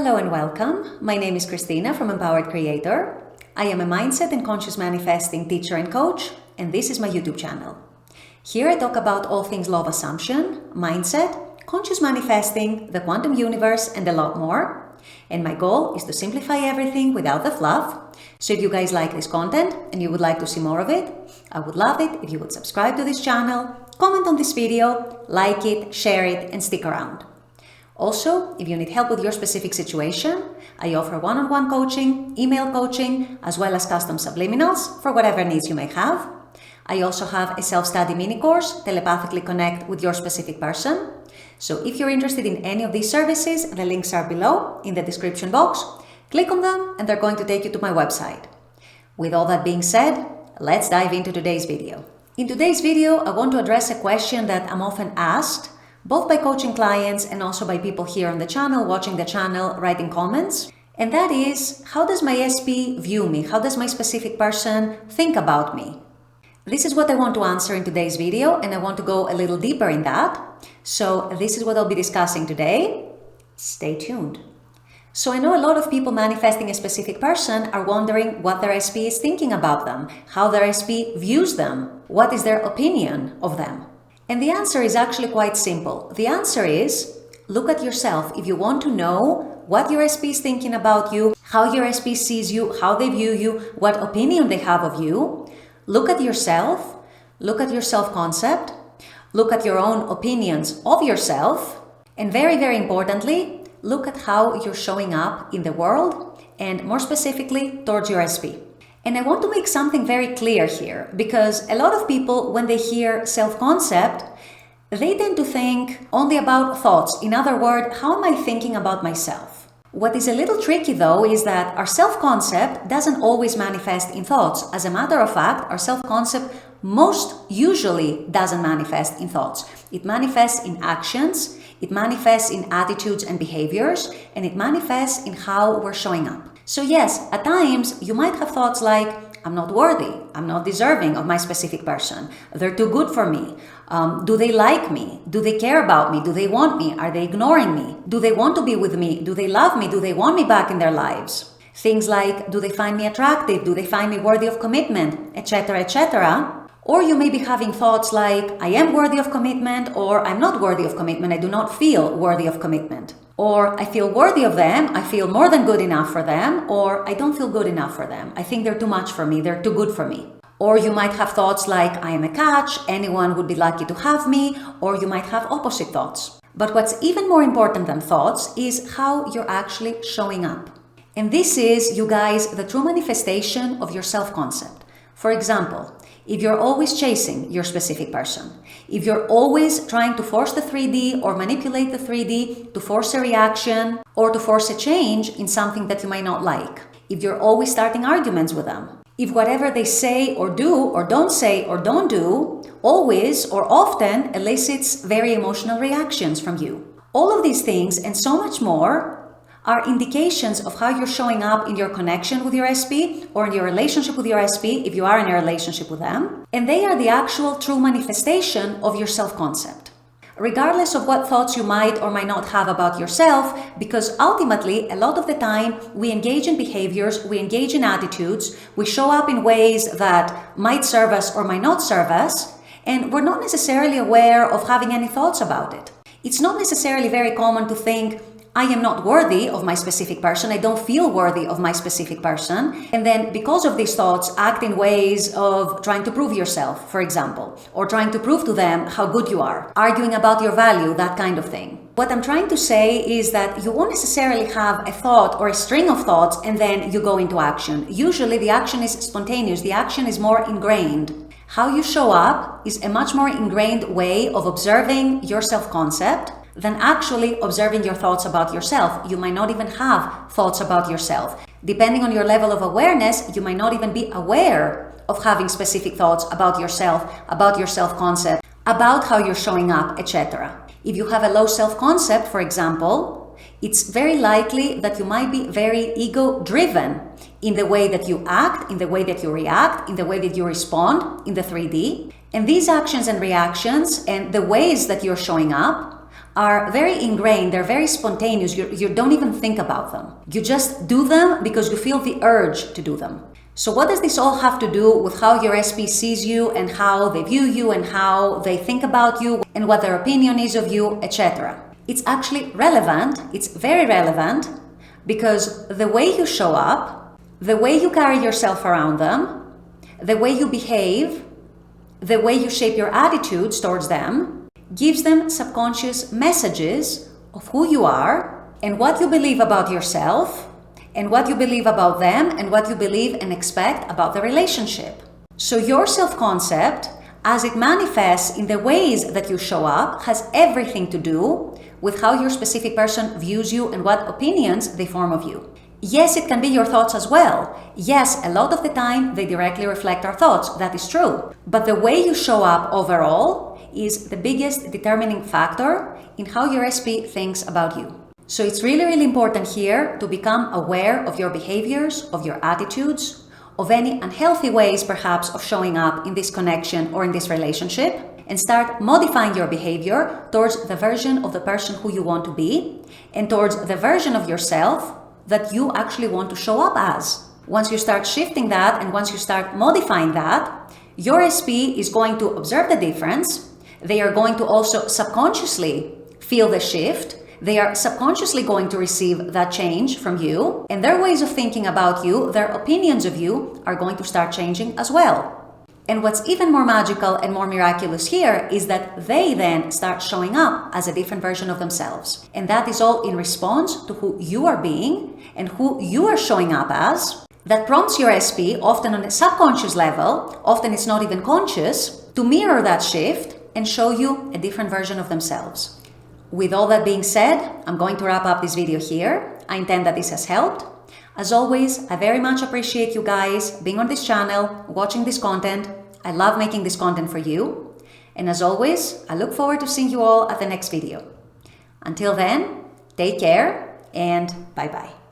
Hello and welcome. My name is Christina from Empowered Creator. I am a mindset and conscious manifesting teacher and coach, and this is my YouTube channel. Here I talk about all things law of assumption, mindset, conscious manifesting, the quantum universe, and a lot more. And my goal is to simplify everything without the fluff. So if you guys like this content and you would like to see more of it, I would love it if you would subscribe to this channel, comment on this video, like it, share it, and stick around. Also, if you need help with your specific situation, I offer one-on-one coaching, email coaching, as well as custom subliminals for whatever needs you may have. I also have a self-study mini course, Telepathically Connect with Your Specific Person. So if you're interested in any of these services, the links are below in the description box. Click on them and they're going to take you to my website. With all that being said, let's dive into today's video. In today's video, I want to address a question that I'm often asked, both by coaching clients and also by people here on the channel, watching the channel, writing comments. And that is, how does my SP view me? How does my specific person think about me? This is what I want to answer in today's video, and I want to go a little deeper in that. So this is what I'll be discussing today. Stay tuned. So I know a lot of people manifesting a specific person are wondering what their SP is thinking about them, how their SP views them, what is their opinion of them. And the answer is actually quite simple. The answer is, look at yourself. If you want to know what your SP is thinking about you, how your SP sees you, how they view you, what opinion they have of you, look at yourself, look at your self-concept, look at your own opinions of yourself, and very, very importantly, look at how you're showing up in the world, and more specifically, towards your SP. And I want to make something very clear here, because a lot of people, when they hear self-concept, they tend to think only about thoughts. In other words, how am I thinking about myself? What is a little tricky though is that our self-concept doesn't always manifest in thoughts. As a matter of fact, our self-concept most usually doesn't manifest in thoughts. It manifests in actions, it manifests in attitudes and behaviors, and it manifests in how we're showing up. So yes, at times you might have thoughts like, I'm not worthy, I'm not deserving of my specific person, they're too good for me, do they like me, do they care about me, do they want me, are they ignoring me, do they want to be with me, do they love me, do they want me back in their lives? Things like, do they find me attractive, do they find me worthy of commitment, etc., etc. Or you may be having thoughts like, I am worthy of commitment, or I'm not worthy of commitment, I do not feel worthy of commitment. Or I feel worthy of them, I feel more than good enough for them, or I don't feel good enough for them. I think they're too much for me, they're too good for me. Or you might have thoughts like, I am a catch, anyone would be lucky to have me, or you might have opposite thoughts. But what's even more important than thoughts is how you're actually showing up. And this is, you guys, the true manifestation of your self-concept. For example, if you're always chasing your specific person, if you're always trying to force the 3D or manipulate the 3D to force a reaction or to force a change in something that you might not like, if you're always starting arguments with them, if whatever they say or don't say or don't do always or often elicits very emotional reactions from you. All of these things and so much more are indications of how you're showing up in your connection with your SP or in your relationship with your SP if you are in a relationship with them. And they are the actual true manifestation of your self-concept. Regardless of what thoughts you might or might not have about yourself, because ultimately, a lot of the time, we engage in behaviors, we engage in attitudes, we show up in ways that might serve us or might not serve us, and we're not necessarily aware of having any thoughts about it. It's not necessarily very common to think, I am not worthy of my specific person, I don't feel worthy of my specific person, and then because of these thoughts act in ways of trying to prove yourself, for example, or trying to prove to them how good you are, arguing about your value, that kind of thing. What I'm trying to say is that you won't necessarily have a thought or a string of thoughts and then you go into action. Usually the action is spontaneous, the action is more ingrained. How you show up is a much more ingrained way of observing your self-concept than actually observing your thoughts about yourself. You might not even have thoughts about yourself. Depending on your level of awareness, you might not even be aware of having specific thoughts about yourself, about your self-concept, about how you're showing up, etc. If you have a low self-concept, for example, it's very likely that you might be very ego-driven in the way that you act, in the way that you react, in the way that you respond in the 3D. And these actions and reactions and the ways that you're showing up are very ingrained, they're very spontaneous, you don't even think about them. You just do them because you feel the urge to do them. So what does this all have to do with how your SP sees you and how they view you and how they think about you and what their opinion is of you, etc.? It's actually relevant, it's very relevant, because the way you show up, the way you carry yourself around them, the way you behave, the way you shape your attitudes towards them, gives them subconscious messages of who you are and what you believe about yourself and what you believe about them and what you believe and expect about the relationship. So your self-concept, as it manifests in the ways that you show up, has everything to do with how your specific person views you and what opinions they form of you. Yes, it can be your thoughts as well. Yes, a lot of the time they directly reflect our thoughts. That is true. But the way you show up overall is the biggest determining factor in how your SP thinks about you. So it's really, really important here to become aware of your behaviors, of your attitudes, of any unhealthy ways perhaps of showing up in this connection or in this relationship, and start modifying your behavior towards the version of the person who you want to be and towards the version of yourself that you actually want to show up as. Once you start shifting that and once you start modifying that, your SP is going to observe the difference. They are going to also subconsciously feel the shift. They are subconsciously going to receive that change from you, and their ways of thinking about you, their opinions of you, are going to start changing as well. And what's even more magical and more miraculous here is that they then start showing up as a different version of themselves. And that is all in response to who you are being and who you are showing up as. That prompts your SP, often on a subconscious level, often it's not even conscious, to mirror that shift and show you a different version of themselves. With all that being said, I'm going to wrap up this video here. I intend that this has helped. As always, I very much appreciate you guys being on this channel, watching this content. I love making this content for you. And as always, I look forward to seeing you all at the next video. Until then, take care and bye-bye.